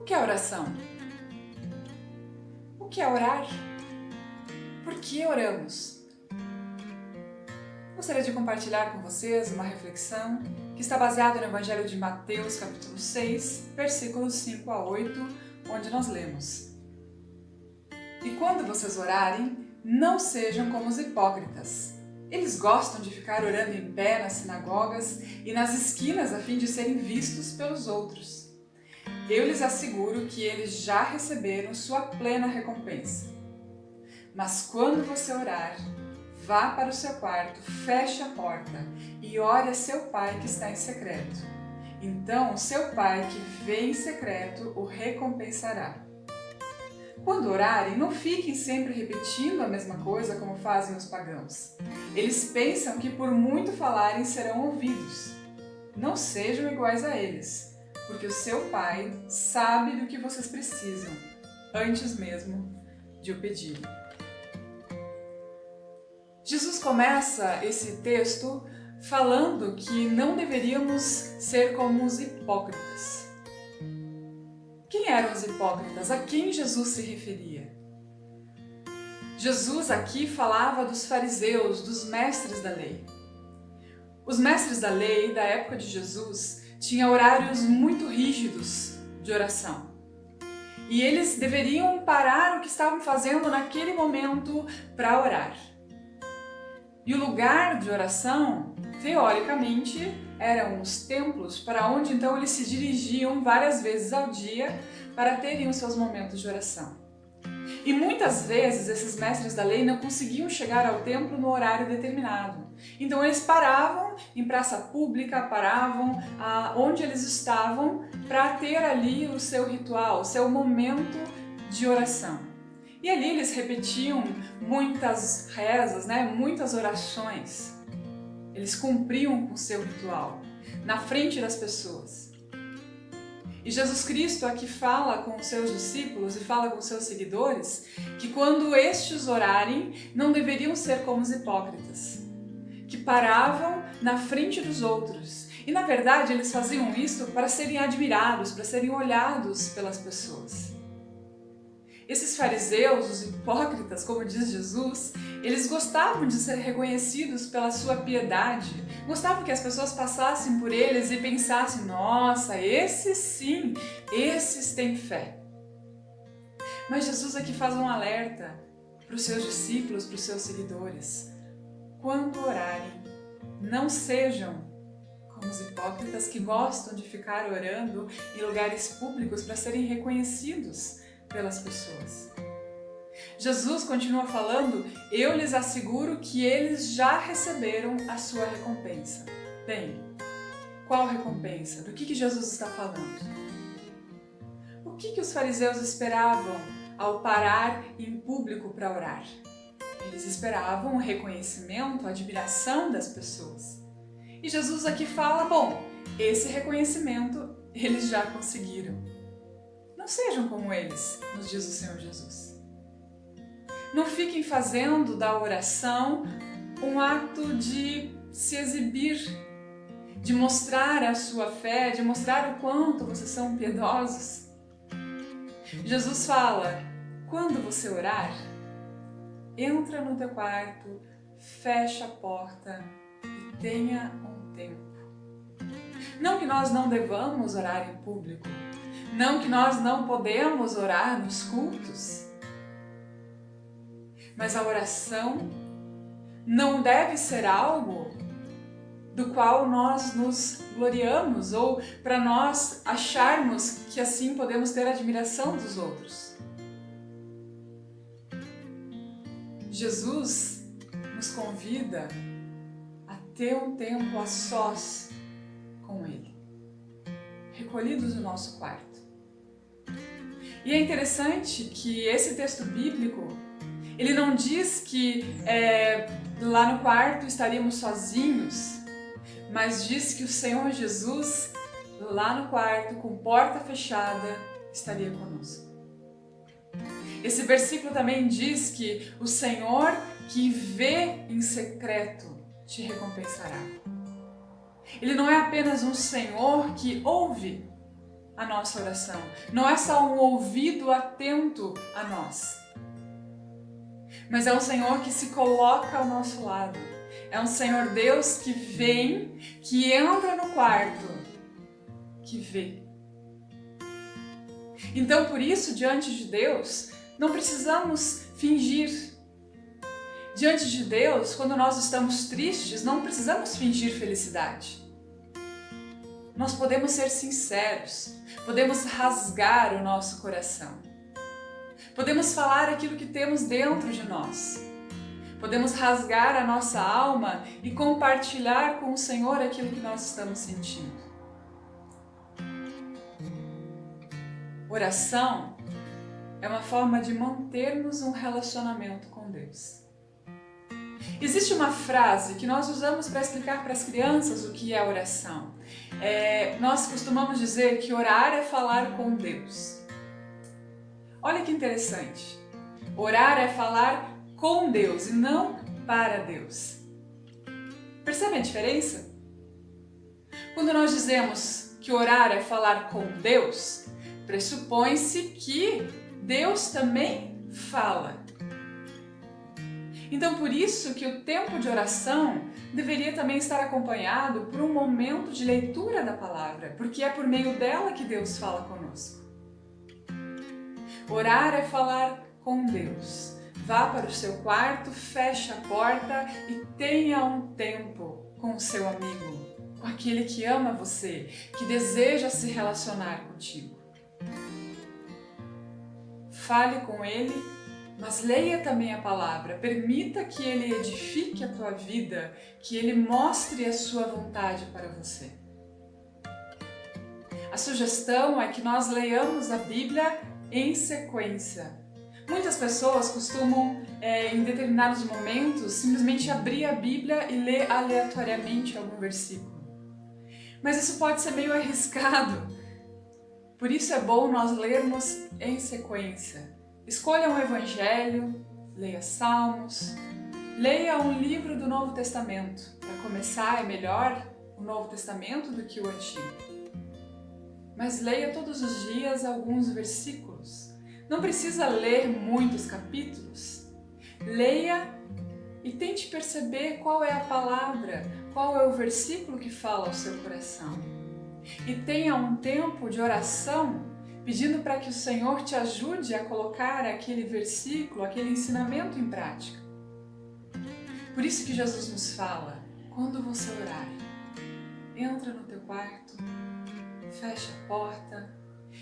que é oração? O que é orar? Por que oramos? Gostaria de compartilhar com vocês uma reflexão que está baseada no Evangelho de Mateus, capítulo 6, versículos 5 a 8, onde nós lemos: E quando vocês orarem, não sejam como os hipócritas. Eles gostam de ficar orando em pé nas sinagogas e nas esquinas a fim de serem vistos pelos outros. Eu lhes asseguro que eles já receberam sua plena recompensa. Mas quando você orar, vá para o seu quarto, feche a porta e ore a seu pai que está em secreto. Então o seu pai que vê em secreto o recompensará. Quando orarem, não fiquem sempre repetindo a mesma coisa como fazem os pagãos. Eles pensam que por muito falarem serão ouvidos. Não sejam iguais a eles, porque o seu pai sabe do que vocês precisam, antes mesmo de o pedirem. Jesus começa esse texto falando que não deveríamos ser como os hipócritas. Quem eram os hipócritas? A quem Jesus se referia? Jesus aqui falava dos fariseus, dos mestres da lei. Os mestres da lei da época de Jesus tinham horários muito rígidos de oração. E eles deveriam parar o que estavam fazendo naquele momento para orar. E o lugar de oração, teoricamente, eram os templos, para onde então eles se dirigiam várias vezes ao dia para terem os seus momentos de oração. E muitas vezes esses mestres da lei não conseguiam chegar ao templo no horário determinado. Então eles paravam em praça pública, paravam onde eles estavam para ter ali o seu ritual, o seu momento de oração. E ali eles repetiam muitas rezas, muitas orações. Eles cumpriam com o seu ritual, na frente das pessoas. E Jesus Cristo aqui fala com os seus discípulos e fala com os seus seguidores que quando estes orarem, não deveriam ser como os hipócritas, que paravam na frente dos outros. E na verdade eles faziam isso para serem admirados, para serem olhados pelas pessoas. Esses fariseus, os hipócritas, como diz Jesus, eles gostavam de ser reconhecidos pela sua piedade, gostavam que as pessoas passassem por eles e pensassem: nossa, esses sim, esses têm fé. Mas Jesus aqui faz um alerta para os seus discípulos, para os seus seguidores. Quando orarem, não sejam como os hipócritas que gostam de ficar orando em lugares públicos para serem reconhecidos pelas pessoas. Jesus continua falando: eu lhes asseguro que eles já receberam a sua recompensa. Bem, qual recompensa? Do que Jesus está falando? O que os fariseus esperavam ao parar em público para orar? Eles esperavam o reconhecimento, a admiração das pessoas. E Jesus aqui fala: bom, esse reconhecimento eles já conseguiram. Não sejam como eles, nos diz o Senhor Jesus. Não fiquem fazendo da oração um ato de se exibir, de mostrar a sua fé, de mostrar o quanto vocês são piedosos. Jesus fala: quando você orar, entra no teu quarto, fecha a porta e tenha um tempo. Não que nós não devamos orar em público, não que nós não podemos orar nos cultos, mas a oração não deve ser algo do qual nós nos gloriamos ou para nós acharmos que assim podemos ter a admiração dos outros. Jesus nos convida a ter um tempo a sós com Ele, recolhidos no nosso quarto. E é interessante que esse texto bíblico, ele não diz que lá no quarto estaríamos sozinhos, mas diz que o Senhor Jesus, lá no quarto, com porta fechada, estaria conosco. Esse versículo também diz que o Senhor que vê em secreto te recompensará. Ele não é apenas um Senhor que ouve, a nossa oração. Não é só um ouvido atento a nós. Mas é um Senhor que se coloca ao nosso lado. É um Senhor Deus que vem, que entra no quarto, que vê. Então, por isso, diante de Deus, não precisamos fingir. Diante de Deus, quando nós estamos tristes, não precisamos fingir felicidade. Nós podemos ser sinceros, podemos rasgar o nosso coração. Podemos falar aquilo que temos dentro de nós. Podemos rasgar a nossa alma e compartilhar com o Senhor aquilo que nós estamos sentindo. Oração é uma forma de mantermos um relacionamento com Deus. Existe uma frase que nós usamos para explicar para as crianças o que é oração. Nós costumamos dizer que orar é falar com Deus. Olha que interessante. Orar é falar com Deus e não para Deus. Percebe a diferença? Quando nós dizemos que orar é falar com Deus, pressupõe-se que Deus também fala. Então, por isso que o tempo de oração deveria também estar acompanhado por um momento de leitura da palavra, porque é por meio dela que Deus fala conosco. Orar é falar com Deus. Vá para o seu quarto, feche a porta e tenha um tempo com o seu amigo, com aquele que ama você, que deseja se relacionar contigo. Fale com ele, mas leia também a palavra. Permita que ele edifique a tua vida, que ele mostre a sua vontade para você. A sugestão é que nós leiamos a Bíblia em sequência. Muitas pessoas costumam, em determinados momentos, simplesmente abrir a Bíblia e ler aleatoriamente algum versículo. Mas isso pode ser meio arriscado. Por isso é bom nós lermos em sequência. Escolha um evangelho, leia Salmos, leia um livro do Novo Testamento. Para começar, é melhor o Novo Testamento do que o Antigo. Mas leia todos os dias alguns versículos. Não precisa ler muitos capítulos. Leia e tente perceber qual é a palavra, qual é o versículo que fala ao seu coração. E tenha um tempo de oração pedindo para que o Senhor te ajude a colocar aquele versículo, aquele ensinamento em prática. Por isso que Jesus nos fala, quando você orar, entra no teu quarto, fecha a porta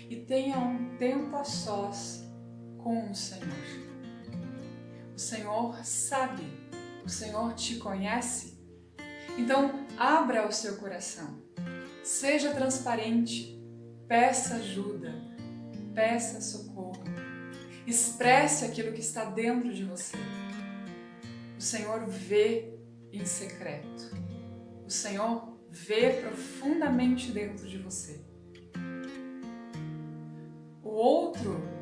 e tenha um tempo a sós com o Senhor. O Senhor sabe, o Senhor te conhece, então abra o seu coração, seja transparente, peça ajuda, peça socorro, expresse aquilo que está dentro de você. O Senhor vê em secreto, o Senhor vê profundamente dentro de você.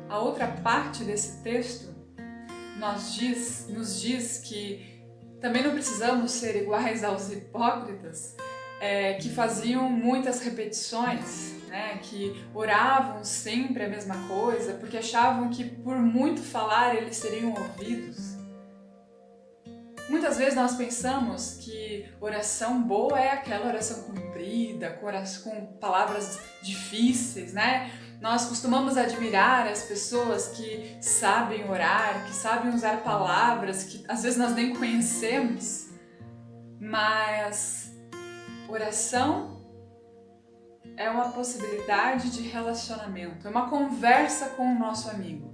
A outra parte desse texto nos diz que também não precisamos ser iguais aos hipócritas, que faziam muitas repetições, né, que oravam sempre a mesma coisa, porque achavam que por muito falar eles seriam ouvidos. Muitas vezes nós pensamos que oração boa é aquela oração comprida, com palavras difíceis, né? Nós costumamos admirar as pessoas que sabem orar, que sabem usar palavras que às vezes nós nem conhecemos, mas oração é uma possibilidade de relacionamento, é uma conversa com o nosso amigo.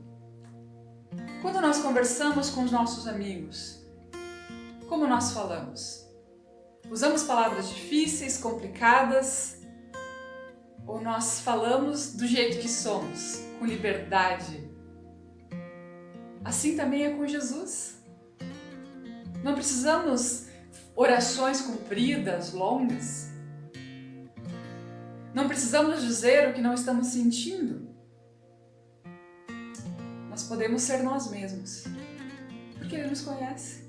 Quando nós conversamos com os nossos amigos, como nós falamos? Usamos palavras difíceis, complicadas, ou nós falamos do jeito que somos, com liberdade? Assim também é com Jesus. Não precisamos orações compridas, longas. Não precisamos dizer o que não estamos sentindo. Nós podemos ser nós mesmos, porque Ele nos conhece.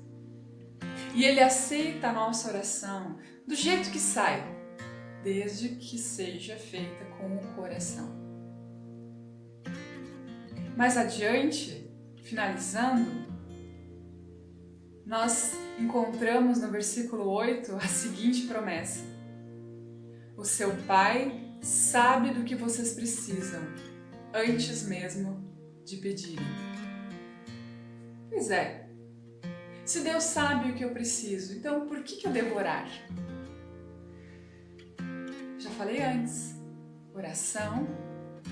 E Ele aceita a nossa oração do jeito que sai, desde que seja feita com o coração. Mais adiante, finalizando, nós encontramos no versículo 8 a seguinte promessa: o seu Pai sabe do que vocês precisam, antes mesmo de pedirem. Pois é, se Deus sabe o que eu preciso, então por que eu devo orar? Já falei antes, oração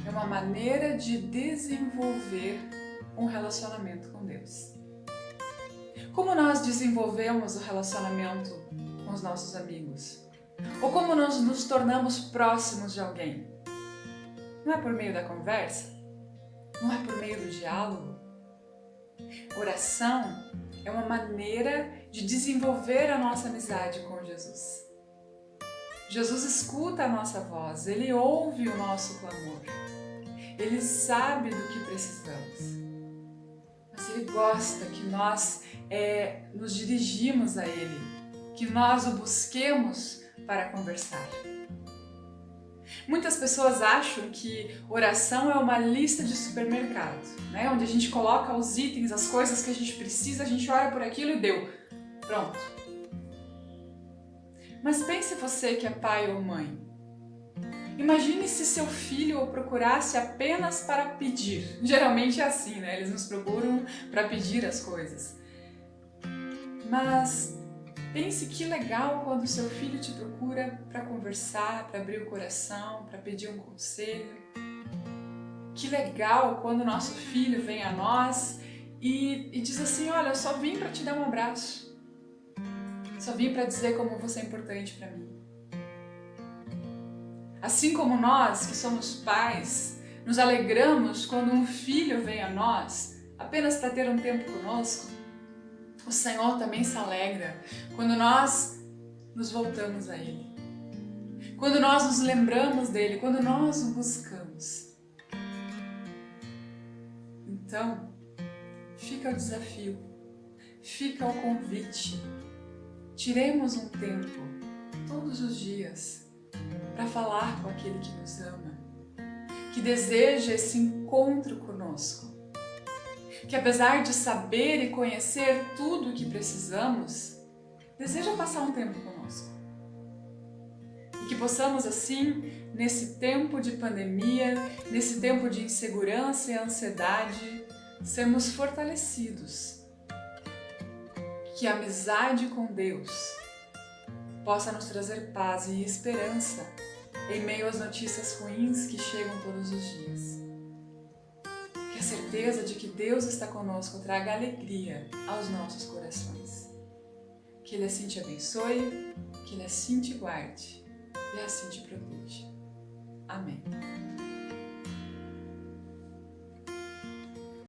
é uma maneira de desenvolver um relacionamento com Deus. Como nós desenvolvemos o relacionamento com os nossos amigos? Ou como nós nos tornamos próximos de alguém? Não é por meio da conversa? Não é por meio do diálogo? Oração é uma maneira de desenvolver a nossa amizade com Jesus. Jesus escuta a nossa voz, Ele ouve o nosso clamor, Ele sabe do que precisamos. Mas Ele gosta que nós nos dirigimos a Ele, que nós o busquemos para conversar. Muitas pessoas acham que oração é uma lista de supermercado, né? Onde a gente coloca os itens, as coisas que a gente precisa, a gente ora por aquilo e deu. Pronto. Mas pense você que é pai ou mãe. Imagine se seu filho o procurasse apenas para pedir. Geralmente é assim, né? Eles nos procuram para pedir as coisas. Mas pense que legal quando seu filho te procura para conversar, para abrir o coração, para pedir um conselho. Que legal quando nosso filho vem a nós e diz assim: olha, eu só vim para te dar um abraço. Só vim para dizer como você é importante para mim. Assim como nós, que somos pais, nos alegramos quando um filho vem a nós apenas para ter um tempo conosco, o Senhor também se alegra quando nós nos voltamos a Ele, quando nós nos lembramos dEle, quando nós o buscamos. Então, fica o desafio, fica o convite. Tiremos um tempo, todos os dias, para falar com aquele que nos ama, que deseja esse encontro conosco, que apesar de saber e conhecer tudo o que precisamos, deseja passar um tempo conosco. E que possamos assim, nesse tempo de pandemia, nesse tempo de insegurança e ansiedade, sermos fortalecidos. Que a amizade com Deus possa nos trazer paz e esperança em meio às notícias ruins que chegam todos os dias. Que a certeza de que Deus está conosco traga alegria aos nossos corações. Que Ele assim te abençoe, que Ele assim te guarde e assim te proteja. Amém.